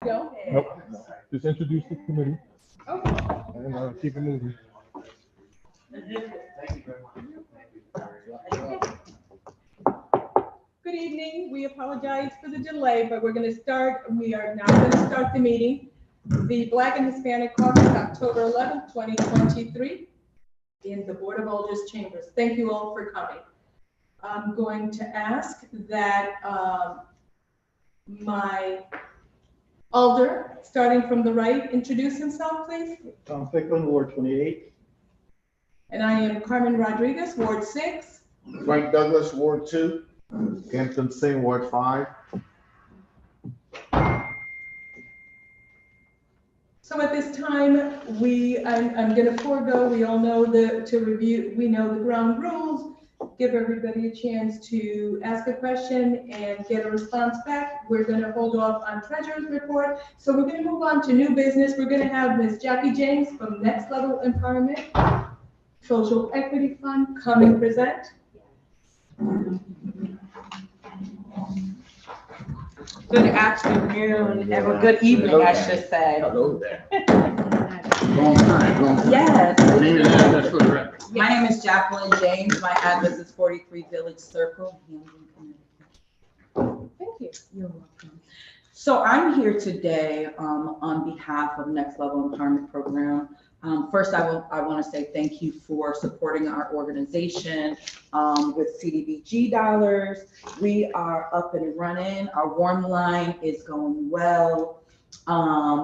No? Nope. Just introduce the committee Okay. and keep it moving. Good evening. We apologize for the delay, but we're going to start. We are now going to start the meeting. The Black and Hispanic Caucus, October 11th, 2023, in the Board of Alders chambers. Thank you all for coming. I'm going to ask that my alder, starting from the right, introduce himself, please. Tom Ficklin, Ward 28. And I am Carmen Rodriguez, Ward 6. Frank Douglas, Ward 2. Hampton Singh, Ward 5. So at this time, I'm going to forego, we all know we know the ground rules, give everybody a chance to ask a question and get a response back. We're going to hold off on treasurer's report. So we're going to move on to new business. We're going to have Ms. Jackie James from Next Level Empowerment Social Equity Fund come and present. Good afternoon, or good evening, I should say. Hello there. Long time. Yes. Name and address for the record. My name is Jacqueline James. My address is 43 Village Circle, Hamden, Connecticut. Thank you. You're welcome. So I'm here today on behalf of Next Level Empowerment Program. First, I want to say thank you for supporting our organization with CDBG dollars. We are up and running. Our warm line is going well.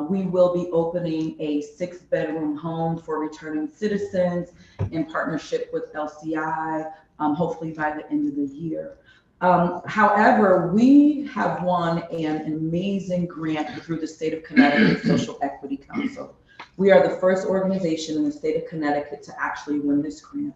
We will be opening a 6-bedroom home for returning citizens in partnership with LCI, hopefully by the end of the year. However, we have won an amazing grant through the State of Connecticut Social Equity Council. We are the first organization in the state of Connecticut to actually win this grant.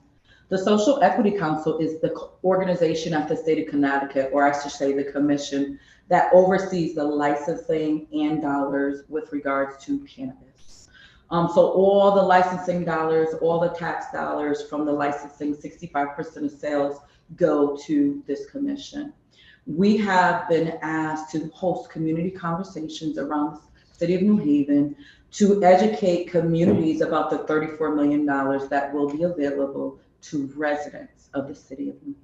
The Social Equity Council is the organization at the state of Connecticut, or I should say the commission, that oversees the licensing and dollars with regards to cannabis. So all the licensing dollars, all the tax dollars from the licensing, 65% of sales go to this commission. We have been asked to host community conversations around the city of New Haven to educate communities about the $34 million that will be available to residents of the city of New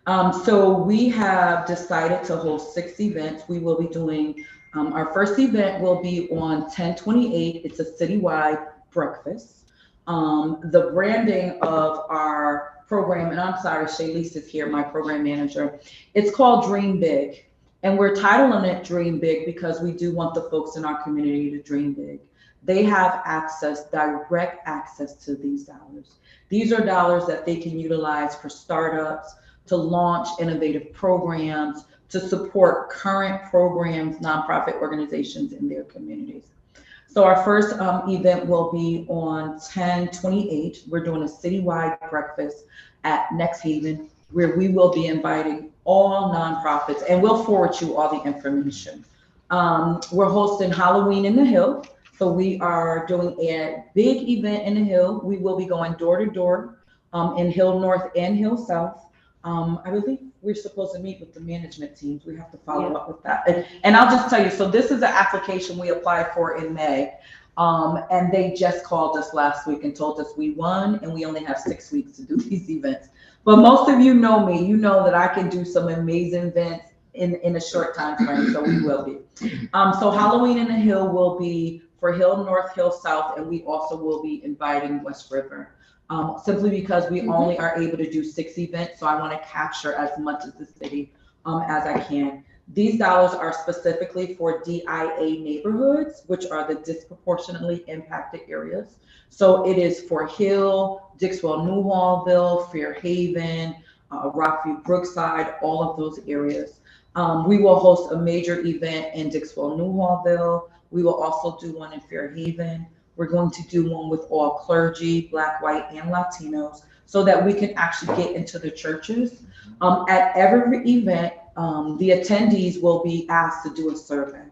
Haven. So we have decided to host 6 events. We will be doing, our first event will be on 10/28. It's a citywide breakfast. The branding of our program, and I'm sorry, Shaylise is here, my program manager. It's called Dream Big. And we're titling it Dream Big because we do want the folks in our community to dream big. They have access, direct access to these dollars. These are dollars that they can utilize for startups, to launch innovative programs, to support current programs, nonprofit organizations in their communities. So our first event will be on 10/28. We're doing a citywide breakfast at Next Haven, where we will be inviting all nonprofits, and we'll forward you all the information. We're hosting Halloween in the Hill. So we are doing a big event in the Hill. We will be going door to door in Hill North and Hill South. I believe we're supposed to meet with the management teams. We have to follow up with that. And I'll just tell you, so this is an application we applied for in May. And they just called us last week and told us we won, and we only have 6 weeks to do these events. But most of you know me, you know that I can do some amazing events in a short time frame, so we will be. So Halloween in the Hill will be for Hill North, Hill South, and we also will be inviting West River. Simply because we only are able to do 6 events, so I want to capture as much of the city as I can. These dollars are specifically for DIA neighborhoods, which are the disproportionately impacted areas. So it is for Hill, Dixwell, New Hallville, Fairhaven, Rockview, Brookside, all of those areas. We will host a major event in Dixwell, New Hallville. We will also do one in Fairhaven. We're going to do one with all clergy, Black, white, and Latinos, so that we can actually get into the churches. At every event, the attendees will be asked to do a survey.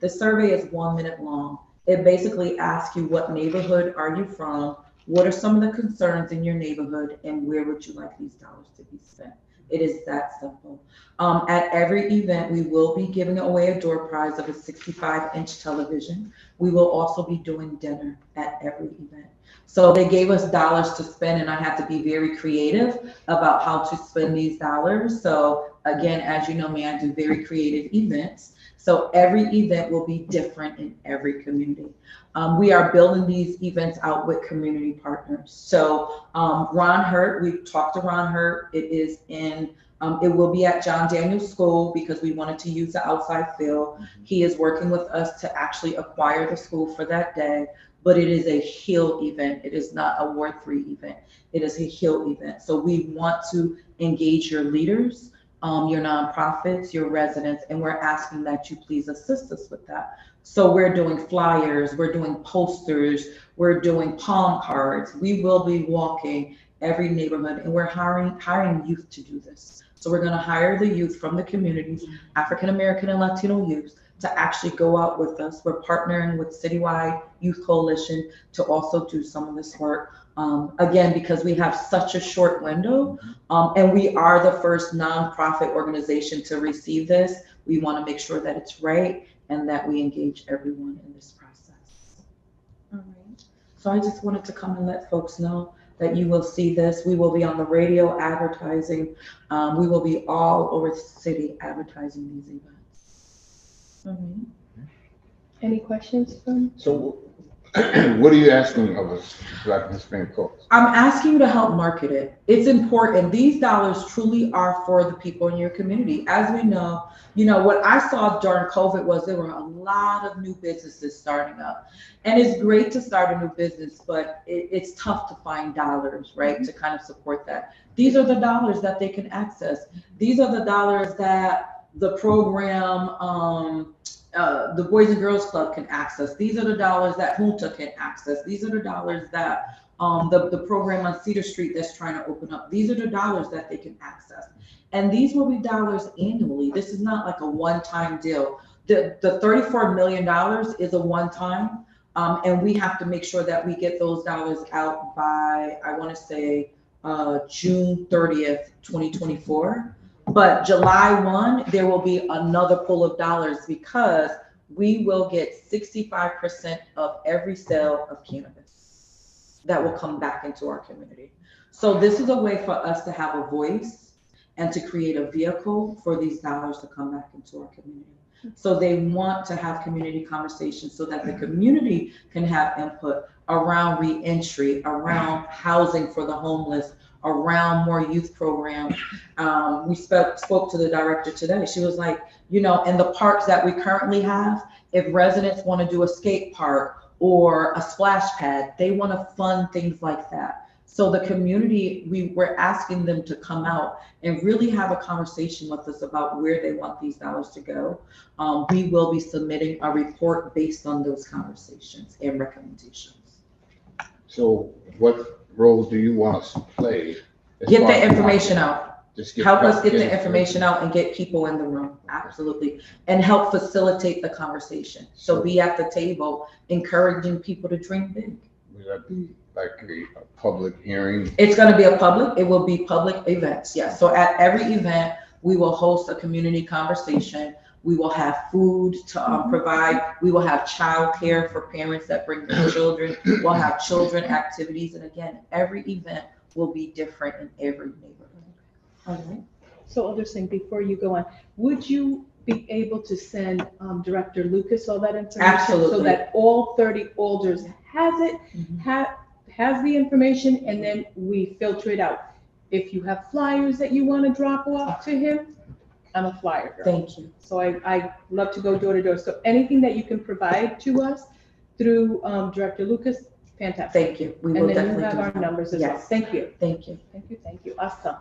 The survey is 1 minute long. It basically asks you what neighborhood are you from, what are some of the concerns in your neighborhood, and where would you like these dollars to be spent. It is that simple. At every event, we will be giving away a door prize of a 65-inch television. We will also be doing dinner at every event. So they gave us dollars to spend, and I have to be very creative about how to spend these dollars. So again, as you know me, I do very creative events. So every event will be different in every community. We are building these events out with community partners. So Ron Hurt, we've talked to Ron Hurt. It is in, it will be at John Daniels School because we wanted to use the outside field. He is working with us to actually acquire the school for that day, but it is a Hill event. It is not a Ward 3 event. It is a Hill event. So we want to engage your leaders, your nonprofits, your residents, and we're asking that you please assist us with that. So we're doing flyers, we're doing posters, we're doing palm cards. We will be walking every neighborhood, and we're hiring youth to do this. So we're going to hire the youth from the communities, African American and Latino youth, to actually go out with us. We're partnering with Citywide Youth Coalition to also do some of this work. Again, because we have such a short window, and we are the first nonprofit organization to receive this, we want to make sure that it's right and that we engage everyone in this process. All right. So I just wanted to come and let folks know that you will see this. We will be on the radio advertising. We will be all over the city advertising these events. All right. Any questions from? So what are you asking of us, Black and Hispanic Caucus? I'm asking you to help market it. It's important. These dollars truly are for the people in your community. As we know, what I saw during COVID was there were a lot of new businesses starting up. And it's great to start a new business, but it's tough to find dollars, right, to kind of support that. These are the dollars that they can access. These are the dollars that the program, the Boys and Girls Club can access. These are the dollars that Junta can access. These are the dollars that the program on Cedar Street that's trying to open up. These are the dollars that they can access. And these will be dollars annually. This is not like a one-time deal. The $34 million is a one-time, and we have to make sure that we get those dollars out by, I want to say, June 30th, 2024. But July 1, there will be another pool of dollars because we will get 65% of every sale of cannabis that will come back into our community. So this is a way for us to have a voice and to create a vehicle for these dollars to come back into our community. So they want to have community conversations so that the community can have input around reentry, around housing for the homeless, around more youth programs. We spoke to the director today. She was like, in the parks that we currently have, if residents want to do a skate park or a splash pad, they want to fund things like that. So the community, we're asking them to come out and really have a conversation with us about where they want these dollars to go. We will be submitting a report based on those conversations and recommendations. So what role do you want us to play? Get the information out. Help us get the information information out and get people in the room. Absolutely. And help facilitate the conversation. So be at the table, encouraging people to drink big. Will that be like a public hearing? It will be public events, yes. So at every event, we will host a community conversation. We will have food to provide. We will have childcare for parents that bring their children. We'll have children activities. And again, every event will be different in every neighborhood. All right. So other thing, before you go on, would you be able to send Director Lucas all that information? Absolutely. So that all 30 alders has it, has the information, and then we filter it out. If you have flyers that you want to drop off to him, I'm a flyer girl. Thank you. So I love to go door to door. So anything that you can provide to us through Director Lucas, fantastic. Thank you. We will And then you definitely have do our that. numbers as well. Yes. Thank you. Thank you. Thank you, thank you. Awesome.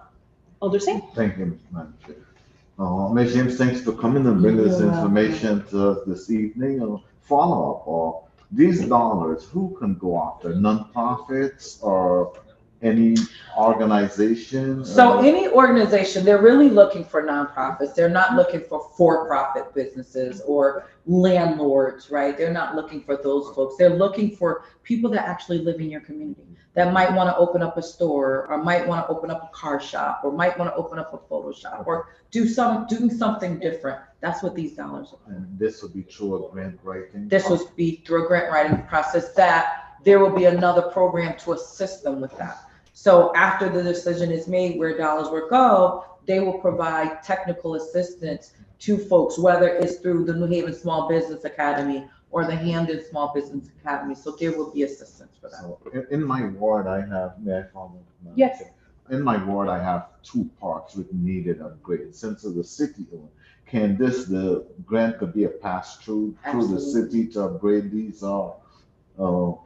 Alder Singh? Thank you, Mr. Madam Chair. Ms. James, thanks for coming and bringing this You're information to us this evening. Follow up, these dollars, who can go after? Non-profits or any organization? So any organization, they're really looking for nonprofits. They're not looking for for-profit businesses or landlords, right? They're not looking for those folks. They're looking for people that actually live in your community, that might want to open up a store, or might want to open up a car shop, or might want to open up a photo shop, or do something different. That's what these dollars are. And this would be through a grant writing? This would be through a grant writing process that there will be another program to assist them with that. So after the decision is made where dollars will go, they will provide technical assistance to folks, whether it's through the New Haven Small Business Academy or the Hamden Small Business Academy. So there will be assistance for that. So in my ward, I have, may I follow? Madam Yes. Chair? In my ward, I have 2 parks with needed upgrades. Since it's the city owned, can the grant could be a pass through the Absolutely. city to upgrade these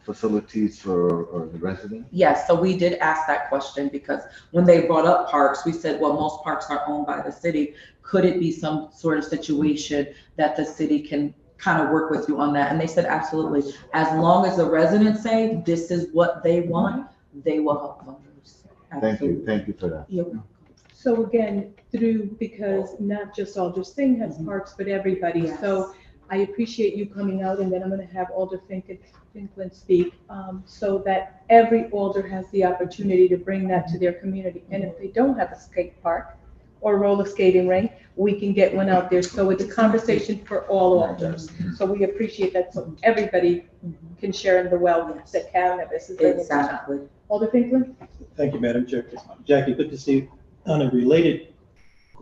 facilities for the residents? Yes, so we did ask that question because when they brought up parks, we said, well, most parks are owned by the city. Could it be some sort of situation that the city can kind of work with you on that? And they said, absolutely. As long as the residents say this is what they want, they will help them. Thank you for that. Yep. So again, because not just Alder Singh has parks, but everybody. Yes. So I appreciate you coming out, and then I'm going to have Alder Finklin speak, so that every alder has the opportunity to bring that to their community. And if they don't have a skate park or roller skating rink, we can get one out there. So it's a conversation for all alders. So we appreciate that, so everybody can share in the wealth that cannabis is bringing to town. Exactly. Alder Finklin? Thank you, Madam Chair. Jackie, good to see you. On a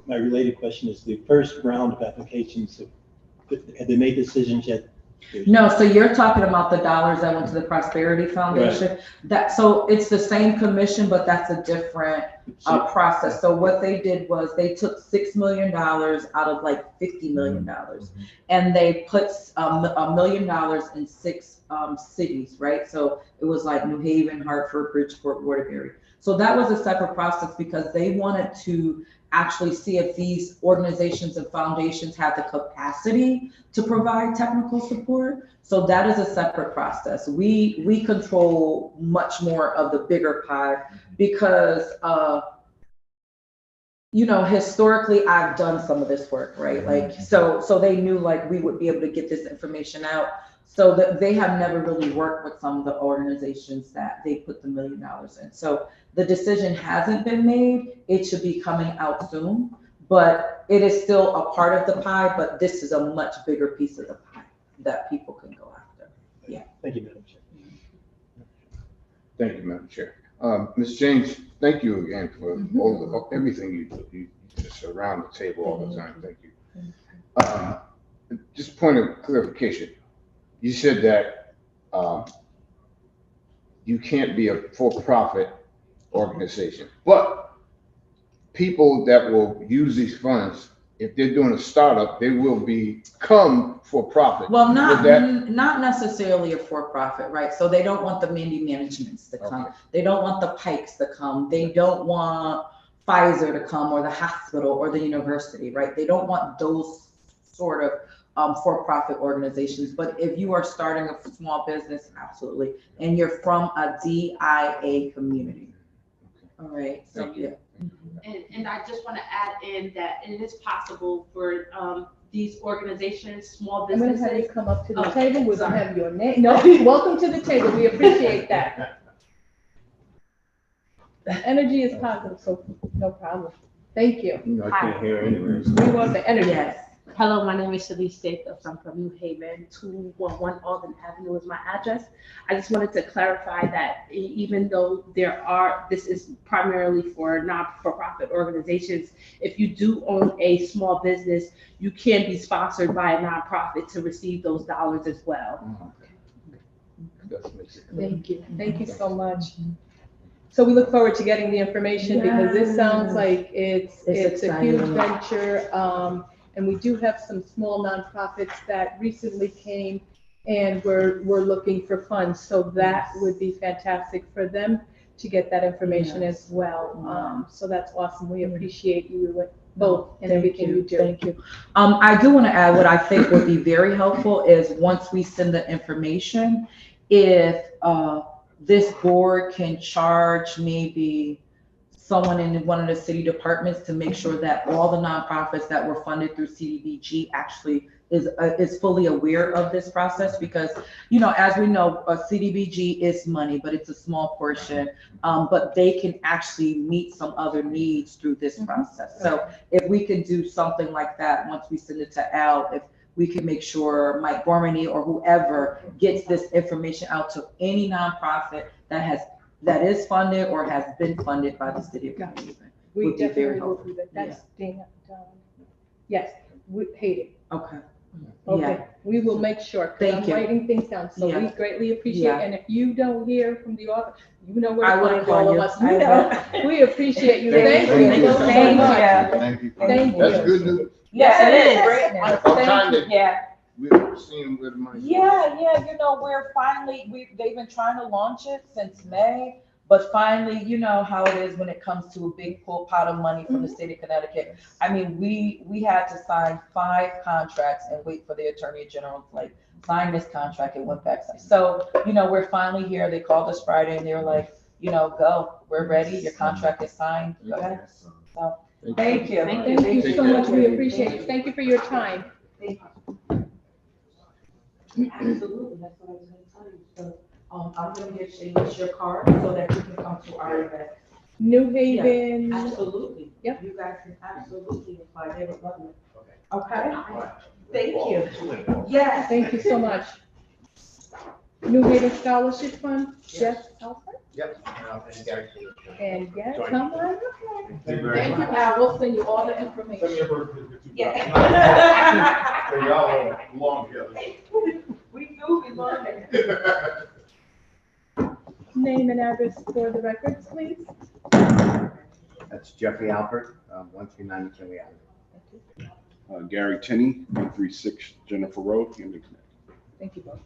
my related question is the first round of applications, have they made decisions yet? No, so you're talking about the dollars that went to the Prosperity Foundation. So it's the same commission, but that's a different process. So what they did was they took $6 million out of like $50 million, and they put $1 million in 6 cities, right? So it was like New Haven, Hartford, Bridgeport, Waterbury. So that was a separate process because they wanted to actually see if these organizations and foundations have the capacity to provide technical support. So that is a separate process. We control much more of the bigger pie because, historically I've done some of this work, right? Like, so they knew like we would be able to get this information out. So that they have never really worked with some of the organizations that they put the $1 million in. So the decision hasn't been made. It should be coming out soon, but it is still a part of the pie, but this is a much bigger piece of the pie that people can go after. Yeah. Thank you, Madam Chair. Thank you, Madam Chair. Ms. James, thank you again for everything you just around the table all the time. Thank you. Just point of clarification. You said that you can't be a for-profit organization, but people that will use these funds, if they're doing a startup, they will become for-profit. Well, not necessarily a for-profit, right? So they don't want the Mindy Managements to come. Okay. They don't want the Pikes to come. They don't want Pfizer to come, or the hospital or the university, right? They don't want those sort of for-profit organizations. But if you are starting a small business, absolutely, and you're from a DIA community. All right. So Thank you. yeah. And I just want to add in that it is possible for these organizations, small I'm going to have you businesses. come up to the Oh, table. We don't sorry. have your name. No, welcome to the table. We appreciate that. The energy is positive, so no problem. Thank you. I can't hear anyways. We want the energy. Yes. Hello, my name is Shalice Jacobs. I'm from New Haven. 211 Alden Avenue is my address. I just wanted to clarify that even though this is primarily for not-for-profit organizations, if you do own a small business, you can be sponsored by a nonprofit to receive those dollars as well. Thank you. Thank you so much. So we look forward to getting the information because this sounds like it's a huge exciting. venture. And we do have some small nonprofits that recently came and we're looking for funds. So that would be fantastic for them to get that information as well. So that's awesome. We appreciate you both and everything you do. Thank you. I do want to add what I think would be very helpful is once we send the information, if this board can charge maybe someone in one of the city departments to make sure that all the nonprofits that were funded through CDBG actually is fully aware of this process, because, you know, as we know, CDBG is money, but it's a small portion, but they can actually meet some other needs through this process. So if we can do something like that, once we send it to Al, if we can make sure Mike Gormany or whoever gets this information out to any nonprofit that is funded or has been funded by the city of Cleveland. We would be very definitely will helpful. do that. That's done. Yes, we hate it. Okay. Okay, we will make sure, 'cause Thank I'm you. writing things down, so we Yeah. greatly appreciate, Yeah. and if you don't hear from the office, you know where I to will find call all of you. us. I You know, we appreciate you. Thank you Thank you. so Thank much. you. Thank you. Thank That's you. good news. Yes, it is. I'm trying to, Yeah. we're seeing where the money. Yeah, you know, they've been trying to launch it since May, but finally, you know how it is when it comes to a big pot of money from the state of Connecticut. I mean, we had to sign 5 contracts and wait for the Attorney General to like sign this contract. It went back. So, you know, we're finally here. They called us Friday and they were like, you know, go, we're ready. Your contract is signed. Go ahead. So, thank you. Thank you so much, we appreciate it. Thank you for your time. Absolutely, that's what I was gonna tell you. So, I'm gonna give Shanice your card so that you can come to our event. New Haven, Absolutely. Yep. You guys can absolutely apply. They would love it. Okay? Thank you. Yes. thank you so much. New Haven Scholarship Fund, Jeff Alford, Yep. and yes, come on. Thank you very Thank you, much. Al, we'll send you all the Send information. me a birth certificate too. Yeah. So y'all belong together. We do belong there. Name and address for the records, please. That's Jeffrey Alpert, 139 McKinley Avenue. Gary Tinney, 136 Jennifer Road, Camden, Connecticut. Thank you both.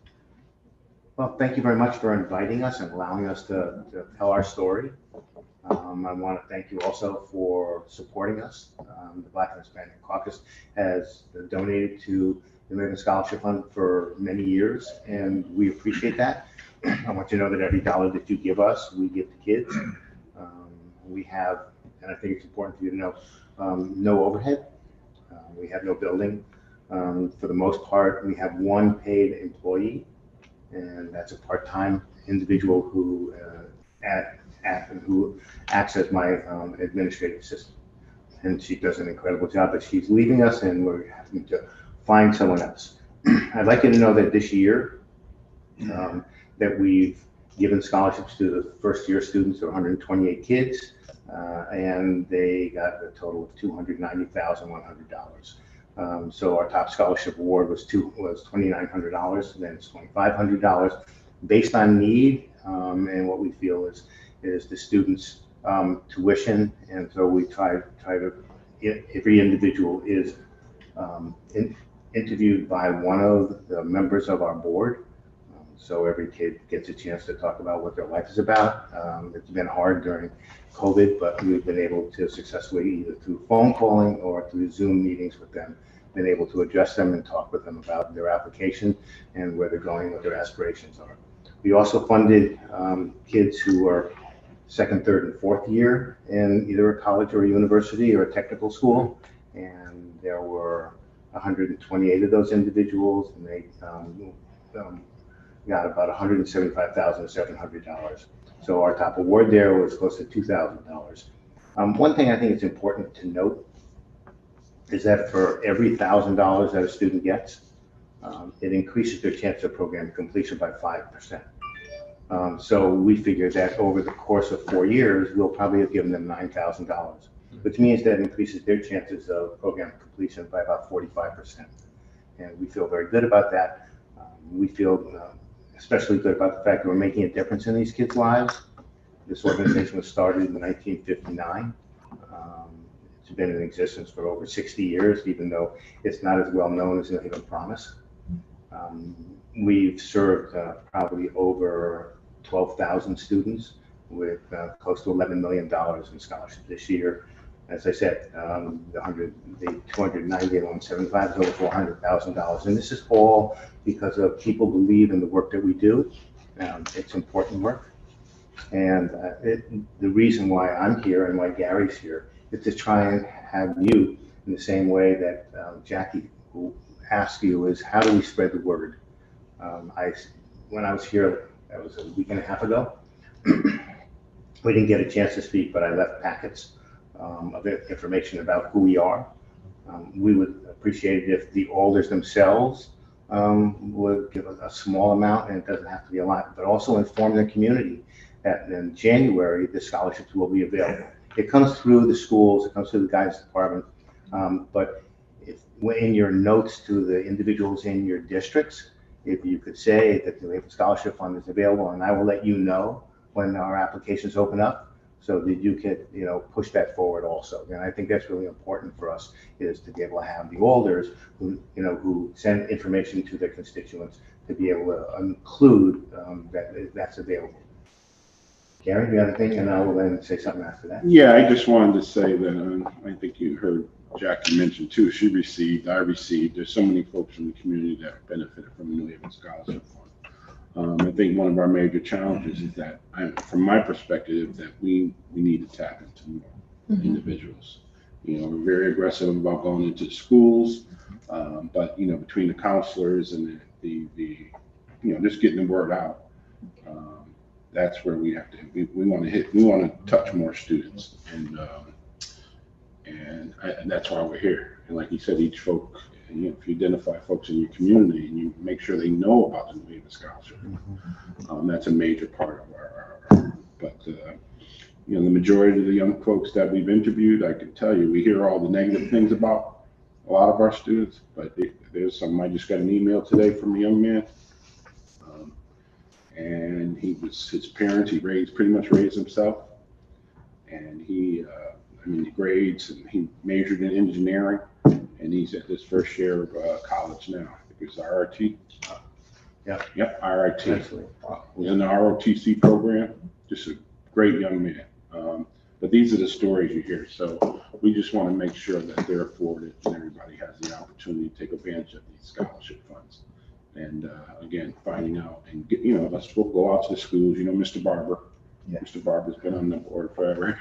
Well, thank you very much for inviting us and allowing us to tell our story. I want to thank you also for supporting us. The Black and Hispanic Caucus has donated to the American Scholarship Fund for many years, and we appreciate that. I want you to know that every dollar that you give us, we give to kids. We have, and I think it's important for you to know, no overhead. We have no building. For the most part, we have one paid employee, and that's a part-time individual who who acts as my administrative assistant. And she does an incredible job, but she's leaving us and we're having to find someone else. I'd like you to know that this year, that we've given scholarships to the first year students, 128 kids, and they got a total of $290,100. So our top scholarship award was $2,900, and then it's $2,500 based on need and what we feel is the students' tuition. And so we try to, every individual is interviewed by one of the members of our board. So every kid gets a chance to talk about what their life is about. It's been hard during COVID, but we've been able to successfully, either through phone calling or through Zoom meetings with them, been able to address them and talk with them about their application and where they're going, what their aspirations are. We also funded kids who are second, third, and fourth year in either a college or a university or a technical school. And there were 128 of those individuals, and they got about $175,700. So our top award there was close to $2,000. One thing I think it's important to note is that for every $1,000 that a student gets, it increases their chance of program completion by 5%. So we figured that over the course of 4 years, we'll probably have given them $9,000, which means that increases their chances of program completion by about 45%. And we feel very good about that. We feel especially good about the fact that we're making a difference in these kids' lives. This organization was started in 1959. It's been in existence for over 60 years, even though it's not as well known as New Haven Promise. We've served probably over 12,000 students with close to $11 million in scholarships this year. As I said, the 290 and 175 is over $400,000. And this is all because of people believe in the work that we do. It's important work. And the reason why I'm here and why Gary's here is to try and have you in the same way that Jackie asked you is how do we spread the word? When I was here, that was a week and a half ago, we didn't get a chance to speak, but I left packets of information about who we are. We would appreciate it if the alders themselves would give a small amount, and it doesn't have to be a lot, but also inform the community that in January, the scholarships will be available. It comes through the schools, it comes through the guidance department, but in your notes to the individuals in your districts, if you could say that the New Haven Scholarship Fund is available, and I will let you know when our applications open up, so that you could, push that forward also. And I think that's really important for us, is to be able to have the alders who send information to their constituents to be able to include that's available. Gary, you have anything? And I will then say something after that. Yeah, I just wanted to say that I think you heard Jackie mention too, she received, I received, there's so many folks from the community that benefited from the New Haven Scholarship Fund. I think one of our major challenges is that, from my perspective, that we need to tap into more individuals. We're very aggressive about going into schools, but between the counselors and the just getting the word out, that's where we have to. We want to touch more students, and that's why we're here. And like you said, each folk. If you identify folks in your community and you make sure they know about the New Haven Scholarship, that's a major part of our but the majority of the young folks that we've interviewed, I can tell you, we hear all the negative things about a lot of our students, but there's some. I just got an email today from a young man, and his parents, he pretty much raised himself, and he grades, and he majored in engineering. And he's at his first year of college now. I think it's RRT. Yep, RIT. We're in the ROTC program. Just a great young man. But these are the stories you hear. So we just want to make sure that they're afforded and everybody has the opportunity to take advantage of these scholarship funds. And again, finding out and we'll go out to the schools. Mr. Barber. Yeah. Mr. Barber's been on the board forever,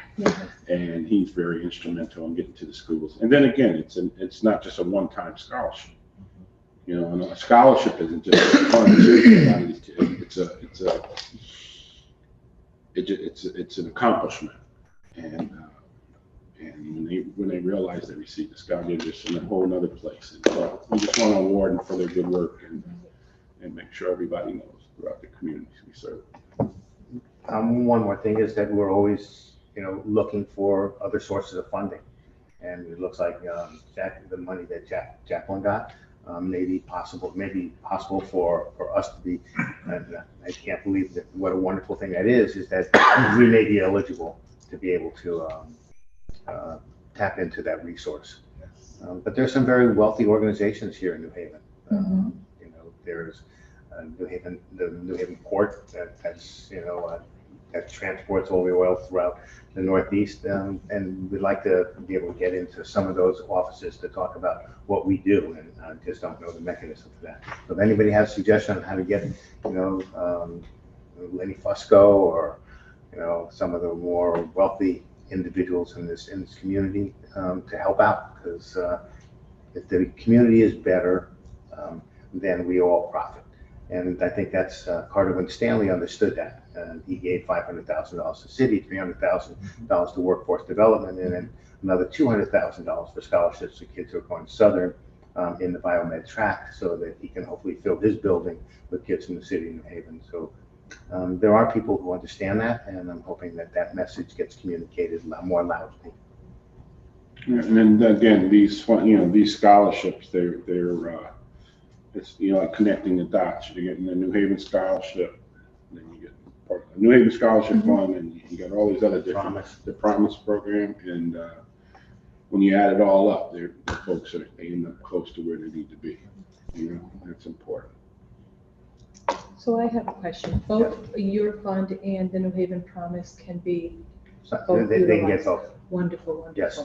and he's very instrumental in getting to the schools. And then again, it's not just a one-time scholarship. And a scholarship isn't just fun to a lot of these kids. It's an accomplishment, and when they realize they receive the scholarship, they're just in a whole other place. And so we just want to award them for their good work and make sure everybody knows throughout the communities we serve. One more thing is that we're always, looking for other sources of funding, and it looks like the money that Jacqueline got may be possible for us to be. And I can't believe that what a wonderful thing that is that we may be eligible to be able to tap into that resource. But there's some very wealthy organizations here in New Haven. There's the New Haven Port that has that transports all the oil throughout the Northeast, and we'd like to be able to get into some of those offices to talk about what we do, and I just don't know the mechanism for that. So if anybody has a suggestion on how to get, Lenny Fusco or, some of the more wealthy individuals in this community to help out, because if the community is better, then we all profit. And I think that's Carter Winstanley understood that. He gave $500,000 to the city, $300,000 to workforce development, and then another $200,000 for scholarships to kids who are going to Southern in the biomed track, so that he can hopefully fill his building with kids from the city of New Haven. So there are people who understand that, and I'm hoping that message gets communicated more loudly. And then again, these scholarships, they're it's like connecting the dots. You're getting the New Haven Scholarship, and then you get part of the New Haven Scholarship Fund, and you got all these other different the Promise program, and when you add it all up, the folks they end up close to where they need to be. That's important. So I have a question. Both your fund and the New Haven Promise can be both they can get both. Wonderful. Yes.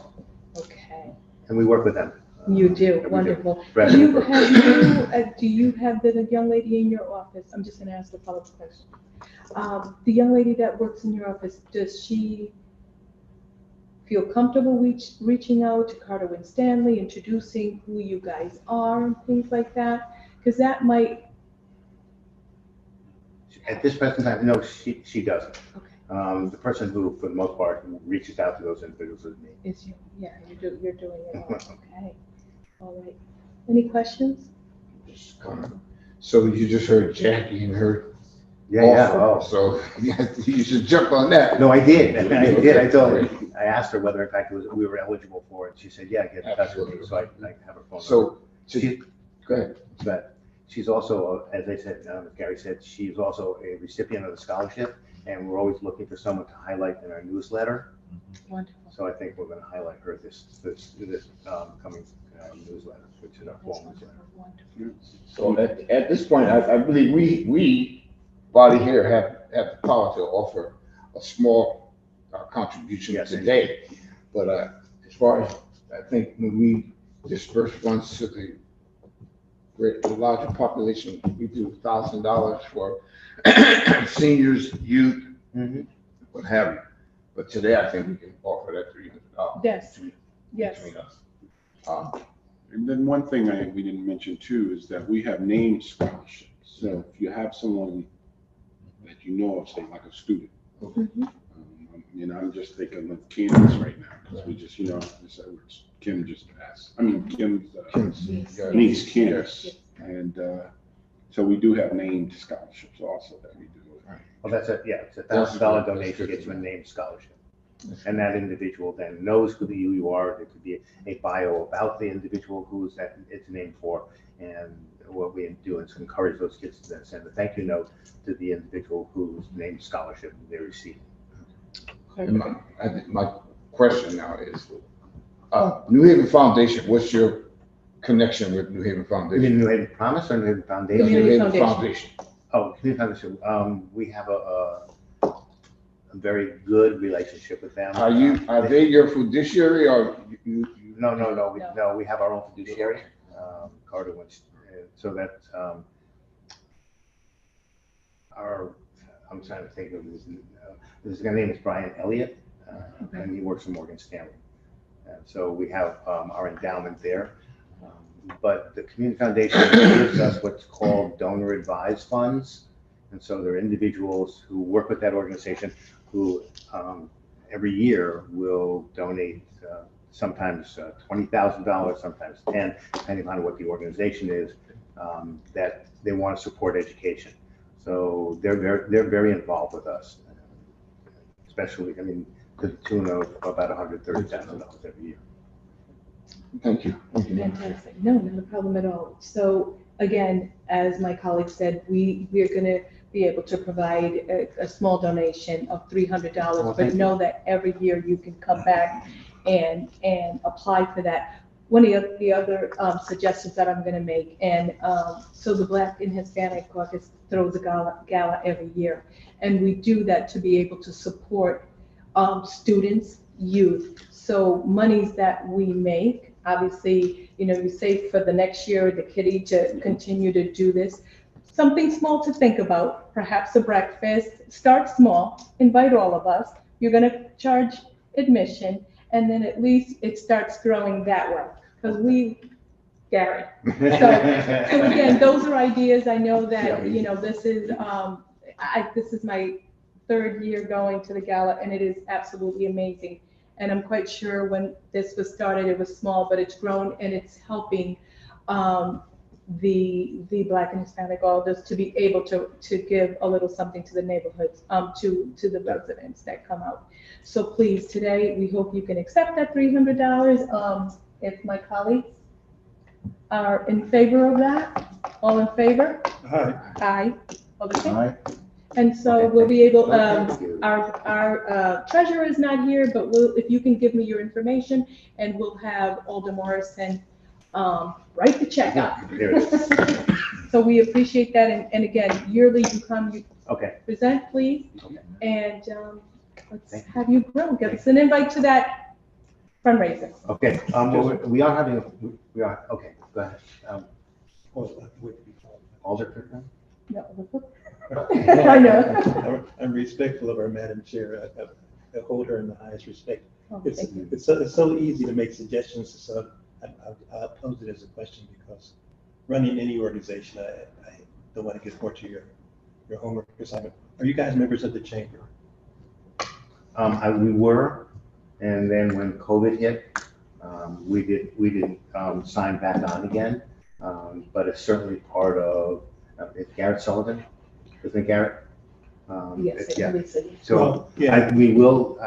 Okay. And we work with them. You do, wonderful. Do you have the young lady in your office? I'm just going to ask a follow-up question. The young lady that works in your office, does she feel comfortable reaching out to Carter Winstanley, introducing who you guys are and things like that? Because that might, At this present time, no, she doesn't. okay, The person who, for the most part, reaches out to those individuals is me. is you, yeah, you're doing it all, okay, all right. Any questions? Just comment. So you just heard Jackie and her Yeah, offer, oh. so you should jump on that. No, I did. I did. I told her. I asked her whether, in fact, we were eligible for it. She said, yeah, get in touch with me. So I have her phone number. So, She- go ahead. But she's also, as I said, as Gary said, she's also a recipient of the scholarship, and we're always looking for someone to highlight in our newsletter. Wonderful. So I think we're going to highlight her this coming newsletter, which is our fall newsletter. Wonderful. So at this point, I believe we body here have the power to offer a small contribution Yes, today. But as far as, I think when we disperse funds to the larger population, we do $1,000 for seniors, youth, what have you. But today, I think we can offer that $300. Yes, yes. Between us. And then one thing we didn't mention too is that we have named scholarships. So if you have someone that you know of, say like a student, I'm just thinking of Kim's right now, because we just, Kim just passed. I mean, Kim's niece, Kim's. And so we do have named scholarships also that we do. Well, it's a $1,000 donation gets you a named scholarship. And that individual then knows who you are. There could be a bio about the individual who's that it's named for. And what we do is encourage those kids to then send a thank you note to the individual whose named scholarship they received. And my question now is, New Haven Foundation, what's your connection with New Haven You Foundation? mean New Haven Promise or New Haven Foundation? Community New Haven Foundation. Oh, Community Foundation. We have a very good relationship with them. Are they your fiduciary or you? No, we have our own fiduciary, Carter Wentz. So that's I'm trying to think of his name is Brian Elliott, and he works for Morgan Stanley. And so we have our endowment there. But the Community Foundation gives us what's called donor advised funds. And so there are individuals who work with that organization who every year will donate sometimes $20,000, sometimes 10, depending on what the organization is, that they want to support education. So they're very involved with us, especially, to the tune of about $130,000 every year. Thank you. Fantastic. No, not a problem at all. So again, as my colleague said, we're going to be able to provide a small donation of $300, but know that every year you can come back and apply for that. One of the other suggestions that I'm going to make, and so the Black and Hispanic Caucus throws a gala every year, and we do that to be able to support students, youth. So monies that we make, obviously, you save for the next year, the kitty to continue to do this. Something small to think about, perhaps a breakfast. Start small, invite all of us. You're going to charge admission, and then at least it starts growing that way. Because Gary. So again, those are ideas. I know that, this is my third year going to the gala, and it is absolutely amazing. And I'm quite sure when this was started, it was small, but it's grown and it's helping the Black and Hispanic elders to be able to give a little something to the neighborhoods, to the residents that come out. So please, today, we hope you can accept that $300. If my colleagues are in favor of that, all in favor? Aye. Aye. Okay. Aye. And so we'll be able, our treasurer is not here, but if you can give me your information, and we'll have Alder Morrison write the check out. There it is. So we appreciate that, and again, yearly you come, you Okay. present, please, Okay. and let's have you grow. Give us an invite to that fundraiser. Okay. We are having okay, go ahead. Alder Kirkland? No. I know. I'm respectful of our Madam Chair. I hold her in the highest respect. Oh, It's, thank you. it's so easy to make suggestions, so I'll pose it as a question because running any organization, I don't want to get more to your homework assignment. Are you guys members of the chamber? We were, and then when COVID hit, we didn't sign back on again. But it's certainly part of, it's Garrett Sullivan, isn't it Garrett? Yes, Yeah. So, Well, yeah. We will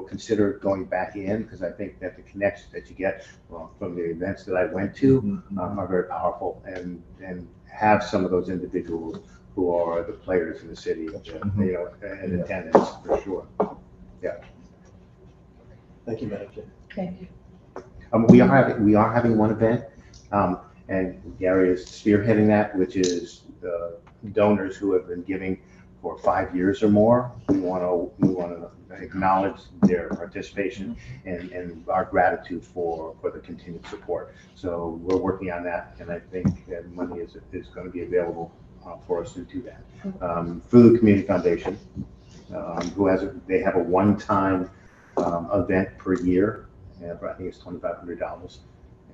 consider going back in because I think that the connections that you get from the events that I went to are very powerful and have some of those individuals who are the players in the city, you know, in attendance for sure. Yeah. Thank you, Madam Chair. thank you. We are having one event, and Gary is spearheading that, which is the donors who have been giving for 5 years or more. We want to acknowledge their participation and our gratitude for the continued support. So we're working on that, and I think that money is going to be available for us to do that through the Community Foundation, they have a one-time event per year. I think it's $2,500,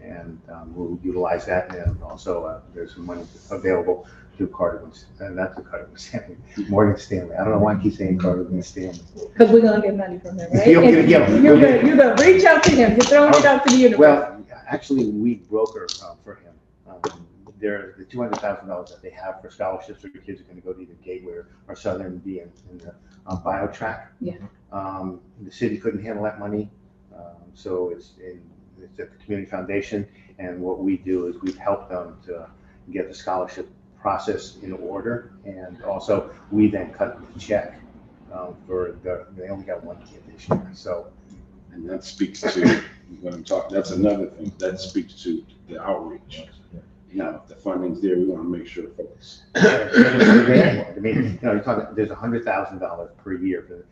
and we'll utilize that. And also, there's some money available through Morgan Stanley. I don't know why I keep saying Carter Stanley. Because we're gonna get money from him, right? You're gonna get him. You're gonna reach out to him, you're throwing it out to the universe. Well, actually, we broker for him. There, the $200,000 that they have for scholarships for kids are going to go to either Gateway or Southern be in the bio track. Yeah. The city couldn't handle that money, so it's at the Community Foundation, and what we do is we've helped them to get the scholarship process in order, and also we then cut the check for they only got one kid this year, so. And that speaks to what I'm talking, that's another thing, that speaks to the outreach. You know, if the funding's there, we want to make sure folks. I mean, you're talking, there's $100,000 per year,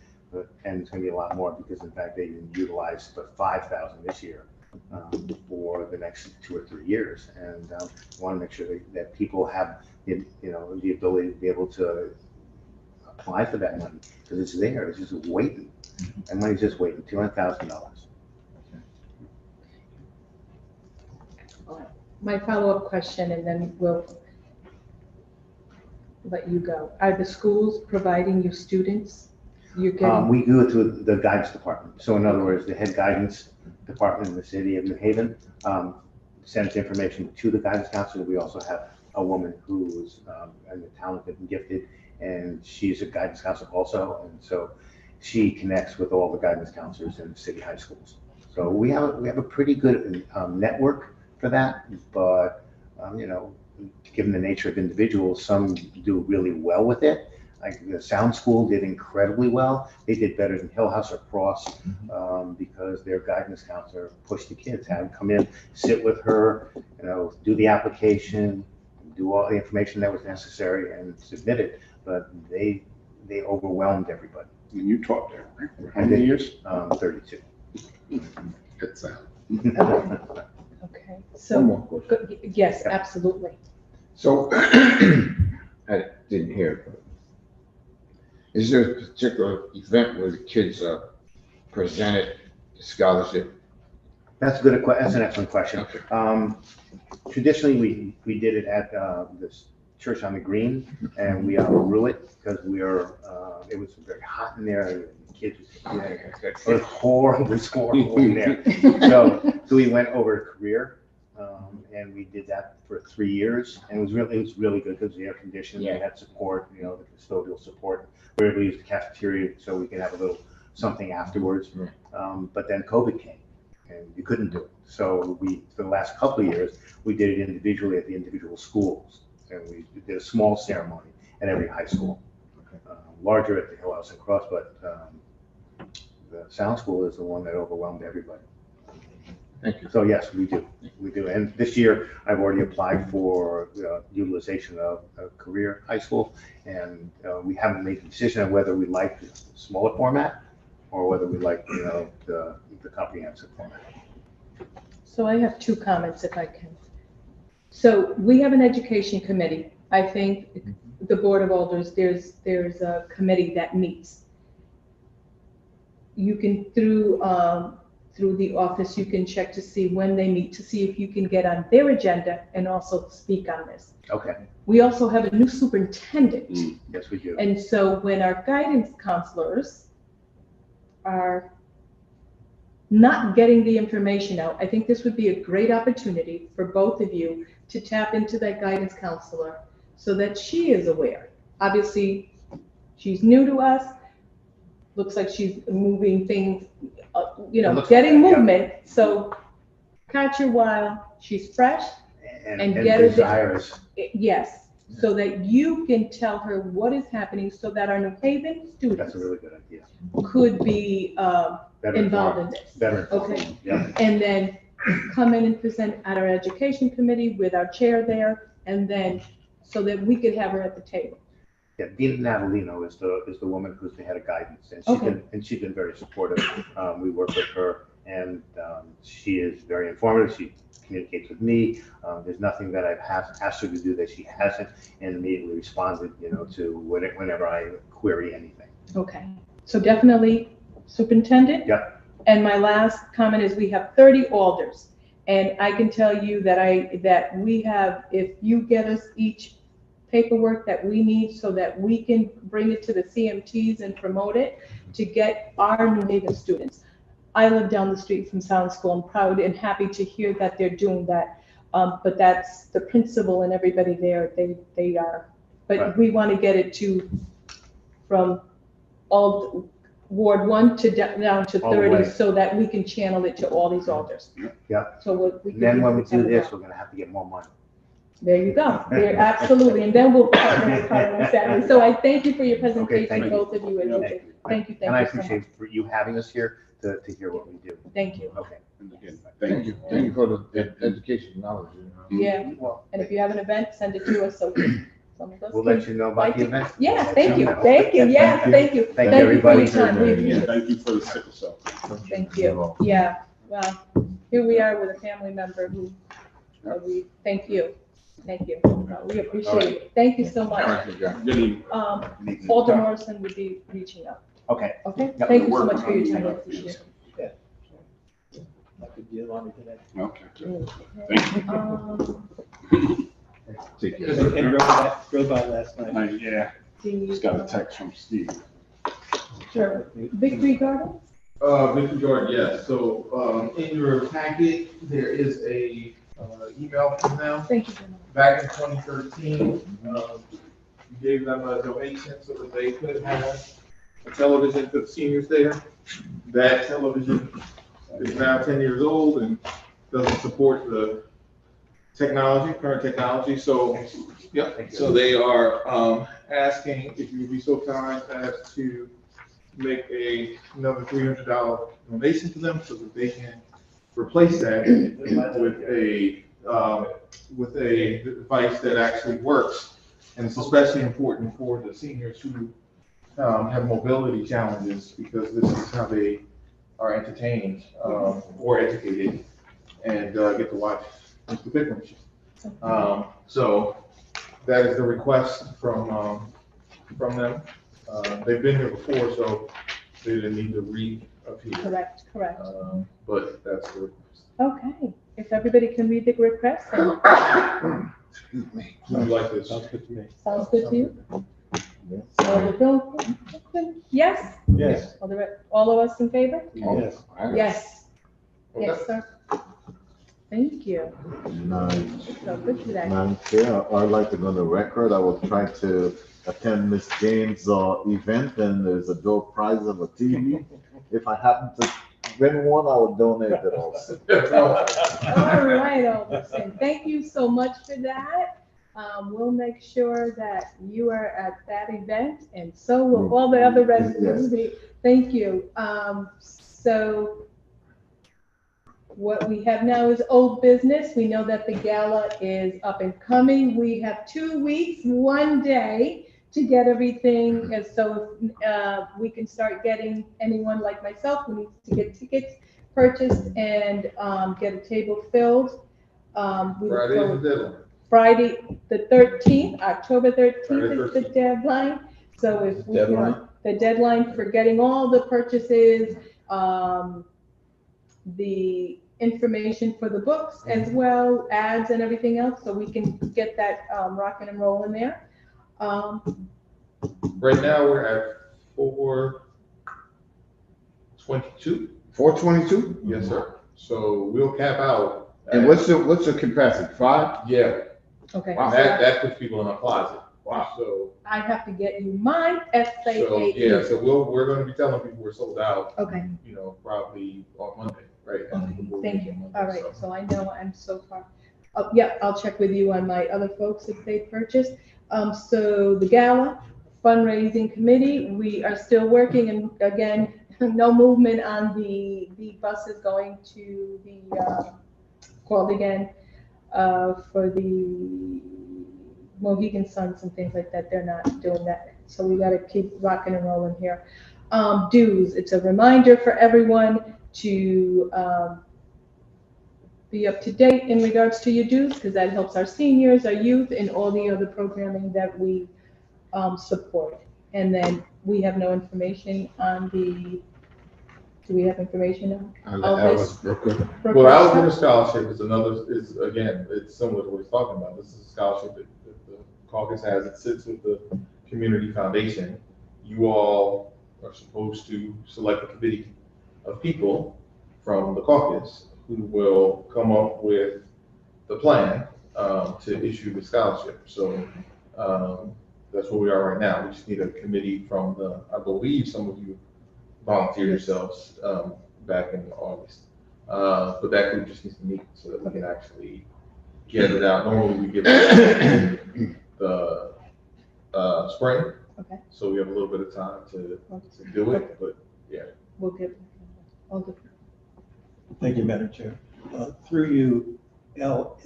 and it's going to be a lot more because in fact they even utilized the $5,000 this year for the next 2 or 3 years, and want to make sure that people have the ability to be able to apply for that money because it's there, it's just waiting. That money's just waiting, $200,000. My follow-up question, and then we'll let you go. Are the schools providing you students? You're getting. We do it through the guidance department. So in other words, the head guidance department in the city of New Haven sends information to the guidance counselor. We also have a woman who's talented and gifted, and she's a guidance counselor also. And so she connects with all the guidance counselors in the city high schools. So we have a pretty good network for that, but given the nature of individuals, some do really well with it. Like the Sound School did incredibly well. They did better than Hill House or Cross because their guidance counselor pushed the kids, had them come in, sit with her, do the application, do all the information that was necessary, and submit it. But they overwhelmed everybody. And you taught there, right? For how many years? 32. Good sound. Okay, One so, more question. yes, absolutely. So, I didn't hear, but is there a particular event where the kids are presented the scholarship? That's an excellent question. Okay. Traditionally, we did it at this church on the green, and we outgrew it because it was very hot in there. The kids, it was horrible in there. So we went over to Career, and we did that for 3 years, and it was really good because the air conditioning, we had support, the custodial support. We were able to use the cafeteria so we could have a little something afterwards. But then COVID came, and you couldn't do it. So for the last couple of years, we did it individually at the individual schools, and we did a small ceremony at every high school. Larger at the Hill House and Cross, but the Sound School is the one that overwhelmed everybody. Thank you. So yes, we do. And this year, I've already applied for utilization of Career High School, and we haven't made a decision on whether we like the smaller format or whether we like the comprehensive format. So I have 2 comments if I can. So we have an education committee. I think the Board of Alders, there's a committee that meets. You can, through the office, you can check to see when they meet, to see if you can get on their agenda and also speak on this. Okay, We also have a new superintendent. yes, we do. And so when our guidance counselors are not getting the information out, I think this would be a great opportunity for both of you to tap into that guidance counselor so that she is aware. Obviously, she's new to us. Looks like she's moving things, getting movement. So catch her while she's fresh. And get her desirous. Yes, so that you can tell her what is happening so that our New Haven That's students a really good idea. could be Better involved in informed. this. Better informed. Okay. Yeah, And then come in and present at our education committee with our chair there, and then, so that we could have her at the table. yeah. Dina Natalino is the woman who's the head of guidance, and Okay. she's been very supportive. We work with her, and she is very informative. She communicates with me. There's nothing that I've asked her to do that she hasn't, and immediately responded, to whenever I query anything. Okay, so definitely superintendent? Yeah. And my last comment is we have 30 alders. And I can tell you that we have, if you get us each paperwork that we need so that we can bring it to the CMTs and promote it to get our New Haven students. I live down the street from Sound School. I'm proud and happy to hear that they're doing that. But that's the principal and everybody there, they are. But Right. we want to get it from all Ward 1 to down to All the 30 way. so that we can channel it to all these alders. Yeah. So we And then when we do can- this, we're gonna have to get more money. There you go. There, absolutely. And then we'll partner with Carter and Stanley. So I thank you for your presentation, thank you. both of you. Thank you. And I so much. appreciate for you having us here to hear what we do. Thank you. Okay. And again, Thank you. Thank you for the education knowledge. Yeah. Well, And if you have an event, send it to us so some of us we'll can. let you know about the event. Yeah, We'll let thank you. know. Thank you. Yes, thank you. Thank you, for everybody. your time. We and appreciate again, it. thank you for the sickle cell. Thank you. Yeah, well, here we are with a family member who, we, thank you. Thank you. We appreciate it. Thank you so All much. right, good job. Good evening. Alder Morrison would be reaching out. Okay. Okay? Yep. Thank you so much for your time. I appreciate it. I could deal on it today. Okay. Take care. And drove by last night. Yeah, just got a text from Steve. Sure. Victory Gardens? Mr. Jordan, yes. So, in your packet, there is a, email from them. Thank you very much. Back in 2013, you gave them a donation so that they could have a television for the seniors there. That television is now 10 years old and doesn't support the current technology. So, yep, so they are, asking if you would be so kind as to make another $300 donation to them so that they can replace that with a device that actually works. And it's especially important for the seniors who have mobility challenges, because this is how they are entertained or educated and get to watch Mr. Pickering. So that is the request from them. They've been here before, so they didn't need to reappear. Correct. But that's the request. Okay. If everybody can read the request, then Excuse me. Would you like this? Sounds good to me. sounds good to you? Alder Bill? Yes? Yes. All of us in favor? Yes. Yes. Okay. Yes, sir. Thank you. Nice. So good today. Madam Chair, I'd like to go on the record. I was trying to attend Miss Jane's event, and there's a door prize of a TV. If I happen to win one, I would donate it also. All right, Alderson. Thank you so much for that. We'll make sure that you are at that event, and so will all the other residents. Thank you. So what we have now is old business. We know that the gala is up and coming. We have 2 weeks, 1 day to get everything. And so we can start getting anyone like myself who needs to get tickets purchased and get a table filled. We look Friday is forward- the deadline. Friday, the 13th, October 13th is the deadline. So if we, the deadline for getting all the purchases, the information for the books as well, ads and everything else, so we can get that rocking and rolling there. Right now, we're at 422. 422? Yes, sir. So we'll cap out. And what's the capacity? 5? Yeah. Okay. Wow. So That puts people in a closet. Wow. So, I have to get you mine, SAA. so yeah, so we're going to be telling people we're sold out, Okay, you know, probably on Monday, right? okay, thank you. All right, so I know I'm so far. Oh, yeah, I'll check with you on my other folks if they purchased. So the gala fundraising committee, we are still working, and again, no movement on the buses going to the, called again, for the Mohegan Suns and things like that. They're not doing that. So we got to keep rocking and rolling here. Dues, it's a reminder for everyone to be up to date in regards to your dues, because that helps our seniors, our youth, and all the other programming that we support. And then we have no information on the, do we have information on Elvis? Well, Alabama Scholarship is again, it's similar to what he's talking about. This is a scholarship that the Caucus has. It sits with the Community Foundation. You all are supposed to select a committee of people from the Caucus who will come up with the plan to issue the scholarship. So that's where we are right now. We just need a committee from I believe some of you volunteer yourselves back in August. But that group just needs to meet so that we can actually get it out. Normally we give it the spring. Okay. So we have a little bit of time to do it, but yeah. We'll give, I'll give. Thank you, Madam Chair. Through you, Al,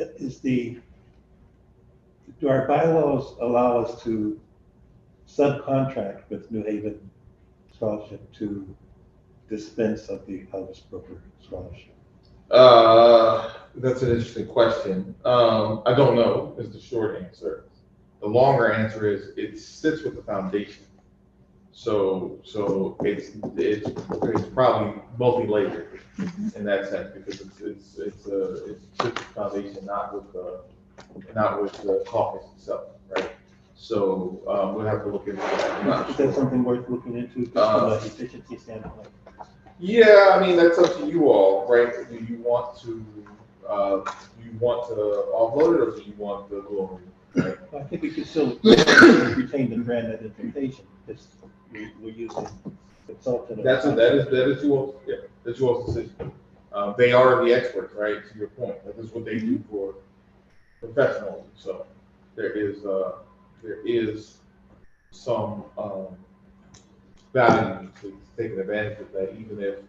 do our bylaws allow us to subcontract with New Haven Scholarship to dispense of the Elvis Brooker Scholarship? That's an interesting question. I don't know is the short answer. The longer answer is it sits with the foundation. So it's probably multi-layered in that sense, because it's the foundation, not with the caucus itself, right? So we'll have to look into that. Is that something worth looking into from an efficiency standpoint? Yeah, I mean, that's up to you all, right? Do you want to offload it, or do you want the glory? Right? I think we could still retain the brand identification, because we're using consultant. That is you all, yeah, that's your all's decision. They are the experts, right? To your point, that is what they do for professionals. So there is some value to taking advantage of that, even if,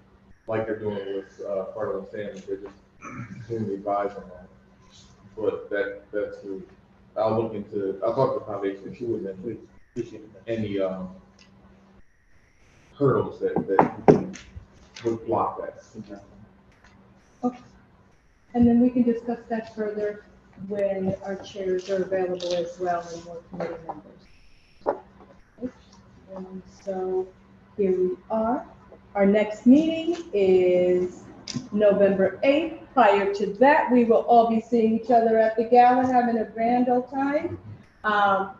like they're doing with part of the family, they're just doing the advising on it. But that's the, I'll talk to the foundation and see if there's any hurdles that would block that. Okay. And then we can discuss that further when our chairs are available as well and more committee members. And so here we are. Our next meeting is November 8th. Prior to that, we will all be seeing each other at the gala, having a grand old time. I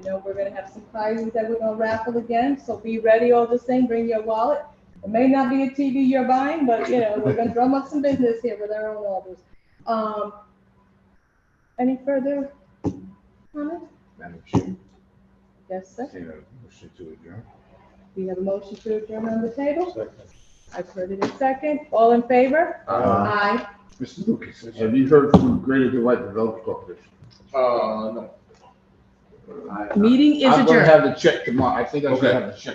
know we're gonna have some prizes that we're gonna raffle again, so be ready all the same, bring your wallet. It may not be a TV you're buying, but you know, we're gonna drum up some business here with our own orders. Any further comments? Madam Chair, Yes, sir. motion to adjourn. We have a motion to adjourn on the table. Second. I've heard it in second. All in favor? Aye. Mr. Lucas. Have you heard from Greater Delight Development Corporation? No. Meeting is I'm gonna adjourned. have the check tomorrow. I think I should Okay. have the check